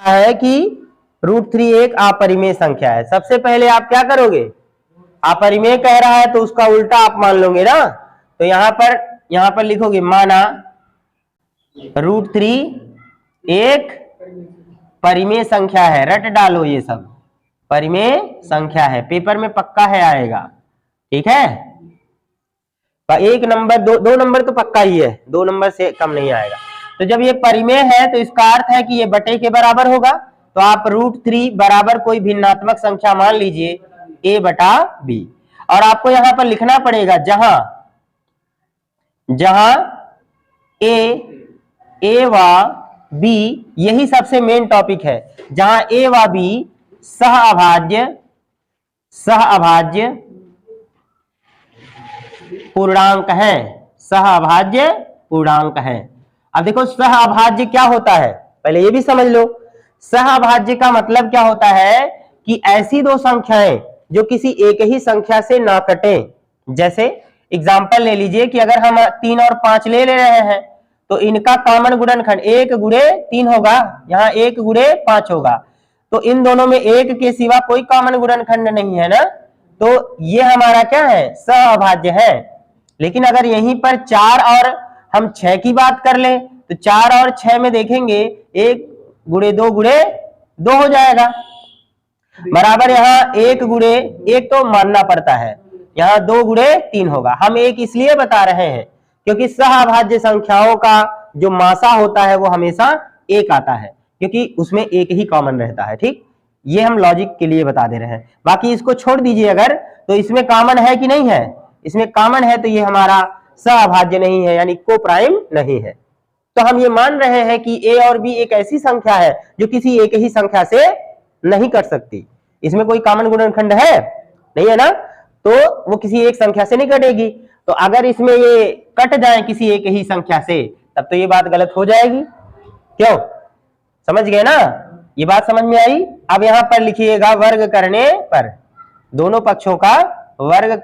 है कि √3 एक अपरिमेय संख्या है। सबसे पहले आप क्या करोगे, अपरिमेय कह रहा है तो उसका उल्टा आप मान लोगे ना। तो यहां पर लिखोगे माना √3 एक परिमेय संख्या है। रट डालो, ये सब परिमेय संख्या है, पेपर में पक्का है आएगा, ठीक है। एक नंबर दो नंबर तो पक्का ही है, 2 नंबर से कम नहीं आएगा। तो जब ये परिमेय है तो इसका अर्थ है कि ये बटे के बराबर होगा। तो आप √3 बराबर कोई भिन्नात्मक संख्या मान लीजिए a बटा b, और आपको यहां पर लिखना पड़ेगा जहां a व b यही सबसे मेन टॉपिक है, जहां a व b सहअभाज्य पूर्णांक है, सहअभाज्य पूर्णांक है। अब देखो सहअभाज्य क्या होता है, पहले ये भी समझ लो। सहअभाज्य का मतलब क्या होता है कि ऐसी दो संख्याएं जो किसी एक ही संख्या से ना कटें। जैसे एग्जांपल ले लीजिए कि अगर हम 3 और 5 ले रहे हैं तो इनका कॉमन गुणनखंड 1 गुणे 3 होगा, यहाँ 1 गुणे 5 होगा। तो इन दोनों में 1 के सिवा कोई कॉमन गुणनखंड नहीं है ना, तो ये हमारा क्या है, सहअभाज्य है। लेकिन अगर यहीं पर 4 और हम 6 की बात कर लें तो 4 और 6 में देखेंगे 1 गुणे 2 गुणे 2 हो जाएगा, बराबर यहाँ 1 गुणे 1 तो मानना पड़ता है, यहाँ 2 गुणे 3 होगा। हम 1 इसलिए बता रहे हैं क्योंकि सहअभाज्य संख्याओं का जो मासा होता है वो हमेशा 1 आता है, क्योंकि उसमें 1 ही कॉमन रहता है। ठीक, ये हम लॉजिक के लिए बता दे रहे हैं। बाकी इसको छोड़ दीजिए, अगर तो इसमें कॉमन है कि नहीं है, इसमें कॉमन है तो ये हमारा सहअभाज्य नहीं है, यानी को प्राइम नहीं है। तो हम ये मान रहे हैं कि a और b एक ऐसी संख्या है जो किसी एक ही संख्या से नहीं कट सकती। इसमें कोई कॉमन गुणनखंड है नहीं है ना, तो वो किसी एक संख्या से नहीं कटेगी। तो अगर इसमें ये कट जाए किसी एक ही संख्या से तब तो ये बात गलत हो जाएगी। क्यों, समझ गए ना, ये बात समझ में आई। अब यहां पर लिखिएगा वर्ग करने पर, दोनों पक्षों का वर्ग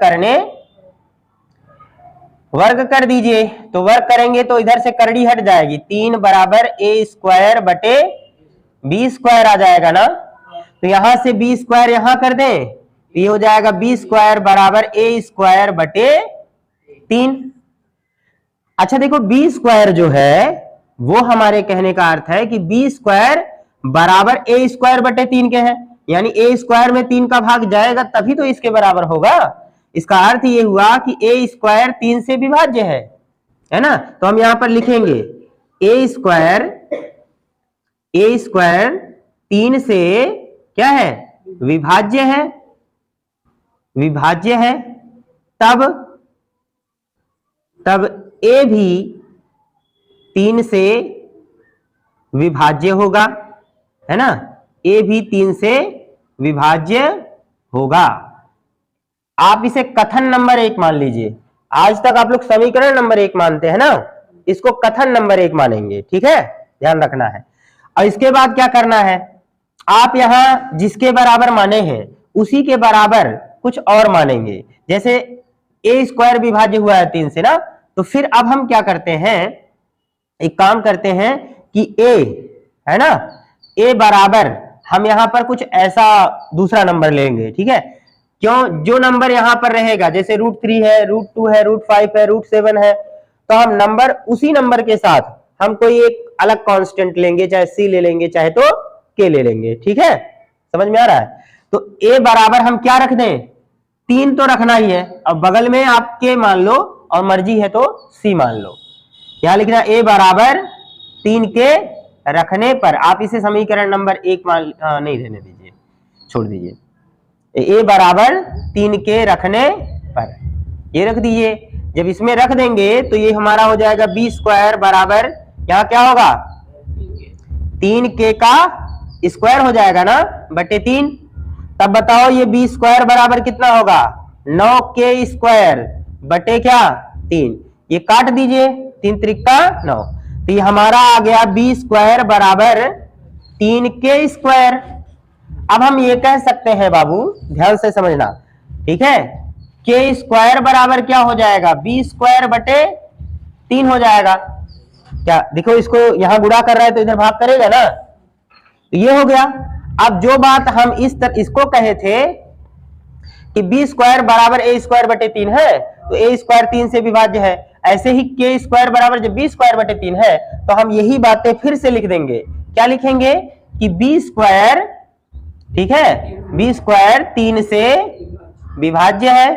कर दीजिए। तो वर्ग करेंगे तो इधर से करड़ी हट जाएगी, 3 बराबर a² बटे b² आ जाएगा ना। तो यहां से b² यहां कर दें तो ये हो जाएगा b² बराबर a² बटे 3। अच्छा देखो, b² जो है वो हमारे कहने का अर्थ है कि b² बराबर a² बटे 3 के हैं, यानी a² में 3 का भाग जाएगा तभी तो इसके बराबर होगा। इसका अर्थ ये हुआ कि a² 3 से विभाज्य है ना। तो हम यहां पर लिखेंगे a² 3 से क्या है, विभाज्य है। तब a भी 3 से विभाज्य होगा, है ना, a भी 3 से विभाज्य होगा। आप इसे कथन नंबर 1 मान लीजिए। आज तक आप लोग समीकरण नंबर 1 मानते हैं ना, इसको कथन नंबर 1 मानेंगे, ठीक है, ध्यान रखना है। और इसके बाद क्या करना है, आप यहां जिसके बराबर माने हैं उसी के बराबर कुछ और मानेंगे। जैसे a² विभाज्य हुआ है 3 से ना, तो फिर अब हम क्या करते हैं, एक काम करते हैं कि a है ना, a बराबर हम यहां पर कुछ ऐसा दूसरा नंबर लेंगे, ठीक है। क्यों, जो नंबर यहां पर रहेगा, जैसे √3 है, √2 है, √5 है, √7 है, तो हम नंबर उसी नंबर के साथ हम कोई एक अलग कांस्टेंट लेंगे, चाहे c ले लेंगे चाहे तो k ले लेंगे, ठीक है, समझ में आ रहा है। तो a बराबर हम क्या रख दें, 3 तो रखना ही है, अब बगल में आप k मान लो और मर्जी है तो c मान लो। यहां लिखना a बराबर 3 के रखने पर, आप इसे समीकरण नंबर 1 मान नहीं रहने दीजिए, छोड़ दीजिए। a बराबर 3 के रखने पर ये रख दीजिए। जब इसमें रख देंगे तो ये हमारा हो जाएगा b² बराबर, यहाँ क्या होगा, 3k का स्क्वायर हो जाएगा ना, बटे 3। तब बताओ ये b² बराबर कितना होगा, 9k² बटे क्या 3। ये काट दीजिए, 3 त्रिका 9, तो ये हमारा आ गया b² बराबर 3k²। अब हम ये कह सकते हैं बाबू, ध्यान से समझना, ठीक है, k² बराबर क्या हो जाएगा, b² बटे 3 हो जाएगा। क्या देखो, इसको यहां गुणा कर रहा है तो इधर भाग करेगा ना, तो ये हो गया। अब जो बात हम इसको कहे थे कि बी स्क्वायर बराबर ए स्क्वायर बटे 3 है, तो ए स्क्वायर 3 से विभाज्य है। ऐसे ही के स्क्वायर बराबर जब बी स्क्वायर बटे 3 है, तो हम यही बातें फिर से लिख देंगे। क्या लिखेंगे कि बी स्क्वायर, ठीक है, बी स्क्वायर 3 से विभाज्य है,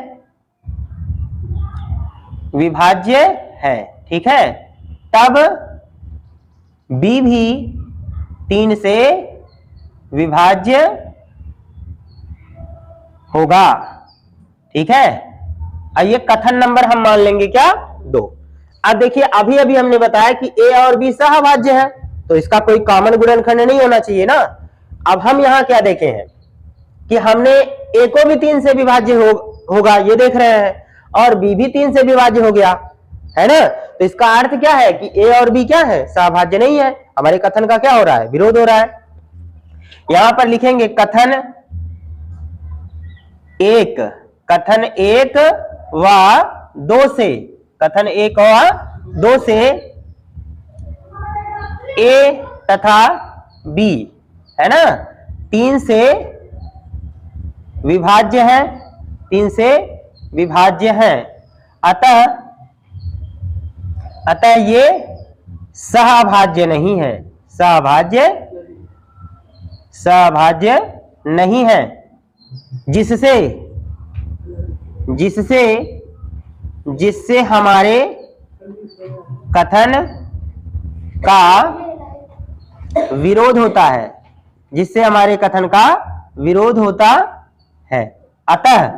विभाज्य है, ठीक है। तब बी भी 3 से विभाज्य होगा, ठीक है। अब ये कथन नंबर हम मान लेंगे क्या, 2। अब देखिए अभी अभी हमने बताया कि ए और बी सहभाज्य है, तो इसका कोई कॉमन गुणनखंड नहीं होना चाहिए ना। अब हम यहां क्या देखे हैं कि हमने ए को भी 3 से विभाज्य होगा, ये देख रहे हैं, और बी भी 3 से विभाज्य हो गया, है ना। तो इसका अर्थ क्या है कि ए और बी क्या है, सहभाज्य नहीं है। हमारे कथन का क्या हो रहा है, विरोध हो रहा है। यहां पर लिखेंगे कथन 1, कथन 1 व 2 से, कथन 1 व 2 से ए तथा बी, है ना, 3 से विभाज्य है, 3 से विभाज्य है। अतः ये सहभाज्य नहीं है, सहभाज्य नहीं है, जिससे हमारे कथन का विरोध होता है, जिससे हमारे कथन का विरोध होता है। अतः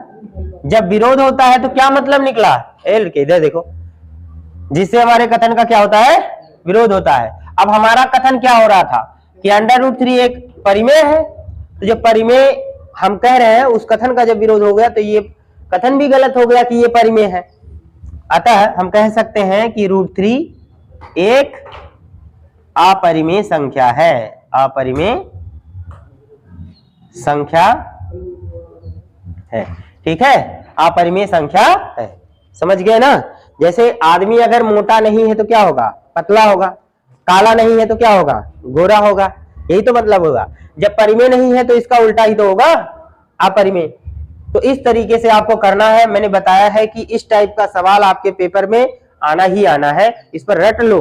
जब विरोध होता है तो क्या मतलब निकला, एल के इधर देखो, जिससे हमारे कथन का क्या होता है, विरोध होता है। अब हमारा कथन क्या हो रहा था कि √3 एक परिमेय है, तो जब परिमेय हम कह रहे हैं उस कथन का जब विरोध हो गया तो ये कथन भी गलत हो गया कि ये परिमेय है। अतः हम कह सकते हैं कि √3 एक अपरिमेय संख्या है, अपरिमेय संख्या है, ठीक है, अपरिमेय संख्या है। समझ गए ना। जैसे आदमी अगर मोटा नहीं है तो क्या होगा, पतला होगा, काला नहीं है तो क्या होगा, गोरा होगा, यही तो मतलब होगा। जब परिमेय नहीं है तो इसका उल्टा ही तो होगा, अपरिमेय। तो इस तरीके से आपको करना है। मैंने बताया है कि इस टाइप का सवाल आपके पेपर में आना ही आना है, इस पर रट लो,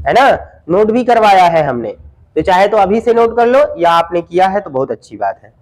है ना। नोट भी करवाया है हमने, तो चाहे तो अभी से नोट कर लो, या आपने किया है तो बहुत अच्छी बात है।